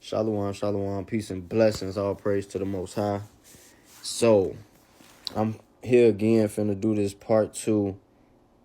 Shalom, shalom, peace and blessings, all praise to the Most High. So, I'm here again finna do this part 2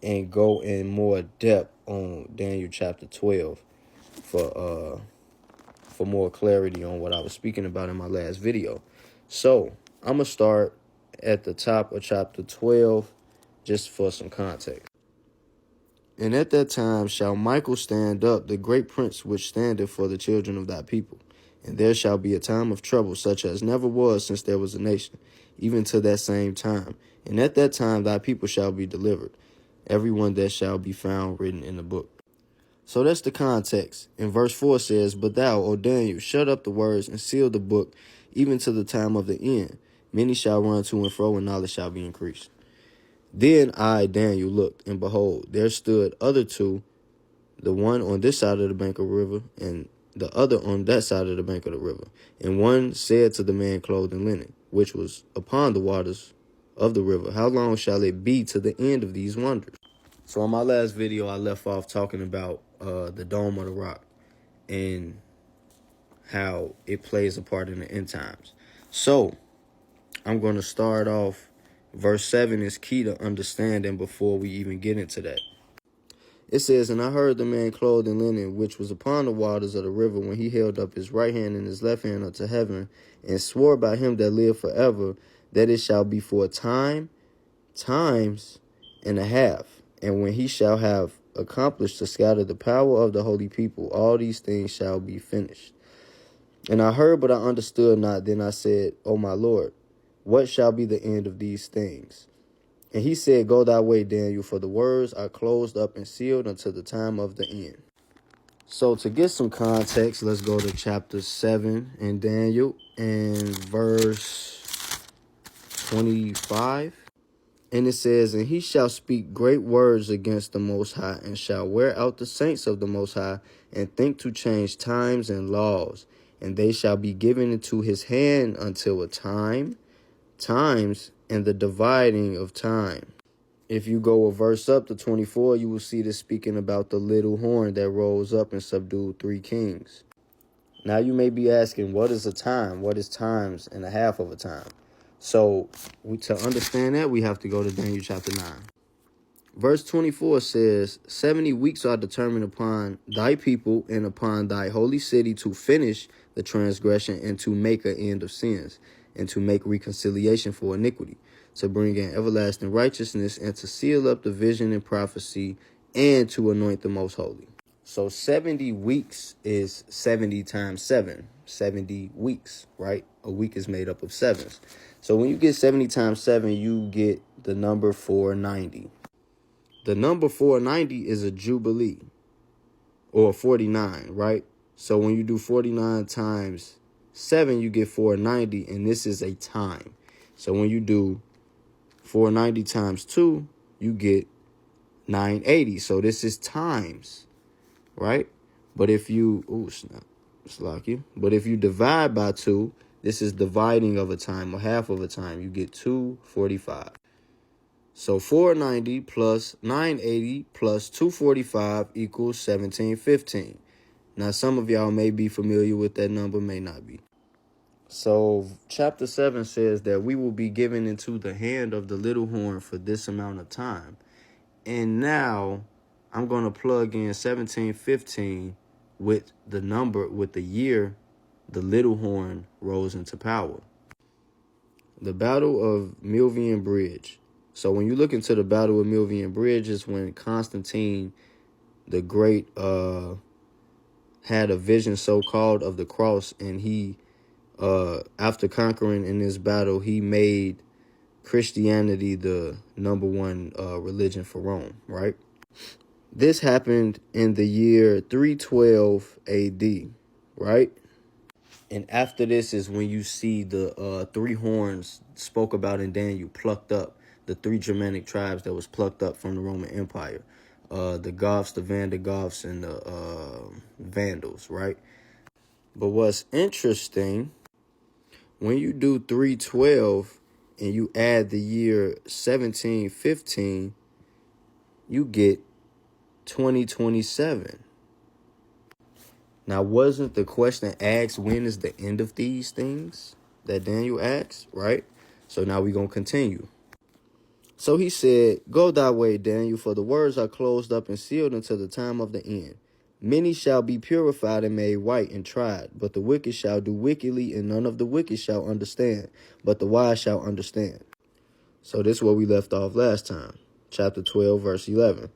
and go in more depth on Daniel chapter 12 for more clarity on what I was speaking about in my last video. So, I'm gonna start at the top of chapter 12 just for some context. And at that time shall Michael stand up, the great prince which standeth for the children of thy people. And there shall be a time of trouble, such as never was since there was a nation, even to that same time. And at that time thy people shall be delivered, every one that shall be found written in the book. So that's the context. And verse 4 says, But thou, O Daniel, shut up the words and seal the book, even to the time of the end. Many shall run to and fro, and knowledge shall be increased. Then I, Daniel, looked, and behold, there stood other two, the one on this side of the bank of the river, and the other on that side of the bank of the river. And one said to the man clothed in linen, which was upon the waters of the river, How long shall it be to the end of these wonders? So in my last video, I left off talking about the Dome of the Rock and how it plays a part in the end times. So I'm going to start off. Verse 7 is key to understanding before we even get into that. It says, And I heard the man clothed in linen, which was upon the waters of the river, when he held up his right hand and his left hand unto heaven, and swore by him that lived forever, that it shall be for a time, times and a half. And when he shall have accomplished to scatter the power of the holy people, all these things shall be finished. And I heard, but I understood not. Then I said, O my Lord, what shall be the end of these things? And he said, Go thy way, Daniel, for the words are closed up and sealed until the time of the end. So to get some context, let's go to chapter 7 in Daniel and verse 25. And it says, And he shall speak great words against the Most High, and shall wear out the saints of the Most High, and think to change times and laws. And they shall be given into his hand until a time, times, and the dividing of time. If you go a verse up to 24, you will see this speaking about the little horn that rose up and subdued 3 kings. Now you may be asking, what is a time? What is times and a half of a time? So to understand that, we have to go to Daniel chapter 9. Verse 24 says, 70 weeks are determined upon thy people and upon thy holy city to finish the transgression and to make an end of sins, and to make reconciliation for iniquity, to bring in everlasting righteousness, and to seal up the vision and prophecy, and to anoint the most holy. So 70 weeks is 70 times 7, 70 weeks, right? A week is made up of 7s. So when you get 70 times 7, you get the number 490. The number 490 is a jubilee, or 49, right? So when you do 49 times 7, you get 490, and this is a time. So when you do 490 times 2, you get 980. So this is times, right? But if you, But if you divide by 2, this is dividing of a time, or half of a time. You get 245. So 490 plus 980 plus 245 equals 1715. Now, some of y'all may be familiar with that number, may not be. So chapter 7 says that we will be given into the hand of the little horn for this amount of time. And now I'm going to plug in 1715 with the number, with the year the little horn rose into power. The Battle of Milvian Bridge. So when you look into the Battle of Milvian Bridge, is when Constantine the Great had a vision so-called of the cross, and he, after conquering in this battle, he made Christianity the number 1 religion for Rome, right? This happened in the year 312 AD, right? And after this is when you see the 3 horns spoke about in Daniel plucked up, the 3 Germanic tribes that was plucked up from the Roman Empire. The Goths, the Vandalgoths, and the Vandals, right? But what's interesting, when you do 312 and you add the year 1715, you get 2027. Now, wasn't the question asked, when is the end of these things that Daniel asked, right? So now we're going to continue. So he said, "Go thy way, Daniel, for the words are closed up and sealed until the time of the end. Many shall be purified and made white and tried, but the wicked shall do wickedly, and none of the wicked shall understand, but the wise shall understand." So this is where we left off last time, chapter 12, verse 11.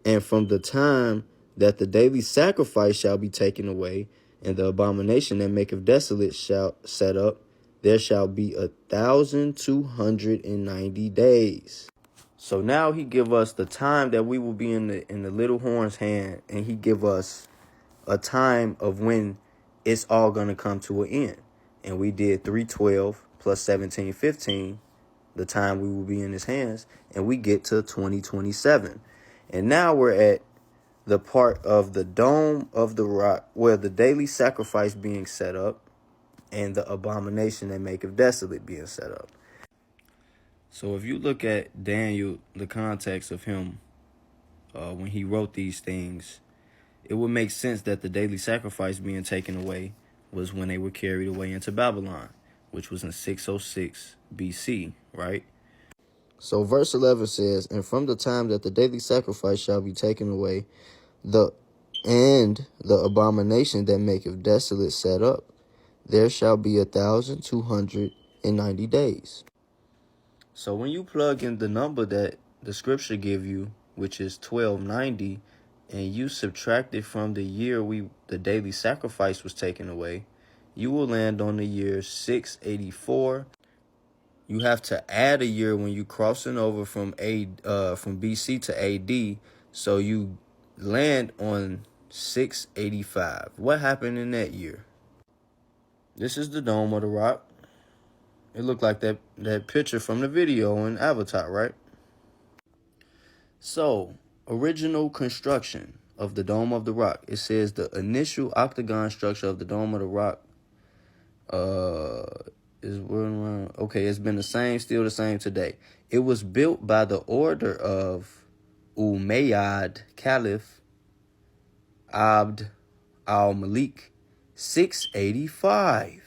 "And from the time that the daily sacrifice shall be taken away, and the abomination that maketh desolate shall set up, there shall be 1,290 days." So now he give us the time that we will be in the little horn's hand, and he give us a time of when it's all gonna come to an end. And we did 312 plus 1715, the time we will be in his hands, and we get to 2027. And now we're at the part of the dome of the rock where the daily sacrifice being set up and the abomination that maketh desolate being set up. So if you look at Daniel, the context of him when he wrote these things, it would make sense that the daily sacrifice being taken away was when they were carried away into Babylon, which was in 606 BC, right? So verse 11 says, "And from the time that the daily sacrifice shall be taken away, the abomination that maketh desolate set up, there shall be 1,290 days." So when you plug in the number that the scripture give you, which is 1290, and you subtract it from the year the daily sacrifice was taken away, you will land on the year 684. You have to add a year when you crossing over from BC to AD, so you land on 685. What happened in that year? This is the Dome of the Rock. It looked like that picture from the video in Avatar, right? So, original construction of the Dome of the Rock. It says the initial octagon structure of the Dome of the Rock it's been still the same today. It was built by the order of Umayyad Caliph Abd al-Malik, 685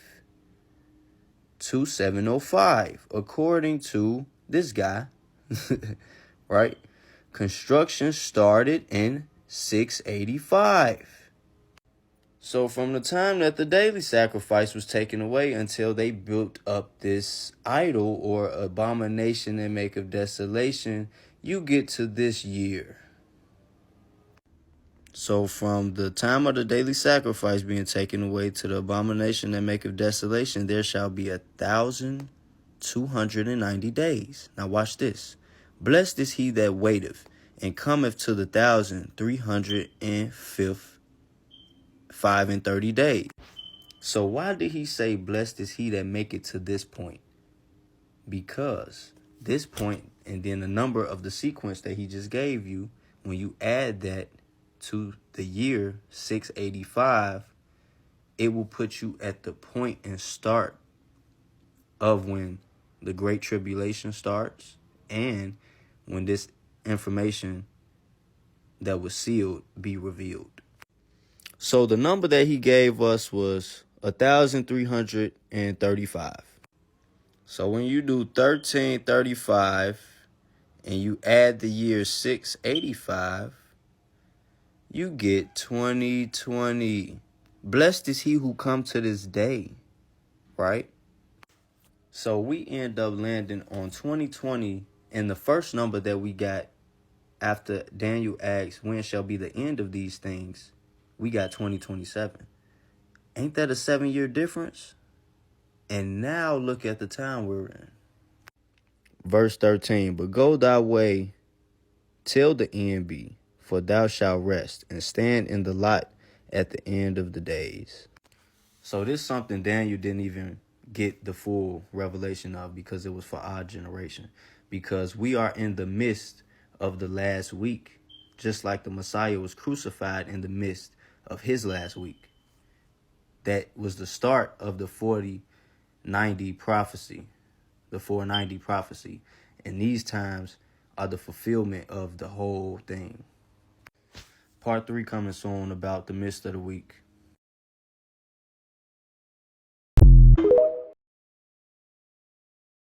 to 705, according to this guy, right? Construction started in 685. So from the time that the daily sacrifice was taken away until they built up this idol or abomination that maketh desolation, you get to this year. So from the time of the daily sacrifice being taken away to the abomination that maketh desolation, there shall be 1,290 days. Now watch this. "Blessed is he that waiteth, and cometh to the 1,335 days." So why did he say, "Blessed is he that make it to this point"? Because this point and then the number of the sequence that he just gave you, when you add that to the year 685, it will put you at the point and start of when the Great Tribulation starts and when this information that was sealed be revealed. So the number that he gave us was 1,335. So when you do 1335 and you add the year 685, you get 2020. Blessed is he who come to this day, right? So we end up landing on 2020, and the first number that we got after Daniel asks, "When shall be the end of these things?" we got 2027. Ain't that a 7-year difference? And now look at the time we're in. Verse 13, "But go thy way till the end be, for thou shalt rest, and stand in the lot at the end of the days." So this is something Daniel didn't even get the full revelation of, because it was for our generation. Because we are in the midst of the last week, just like the Messiah was crucified in the midst of his last week. That was the start of the 4090 prophecy, the 490 prophecy. And these times are the fulfillment of the whole thing. Part 3 coming soon about the midst of the week.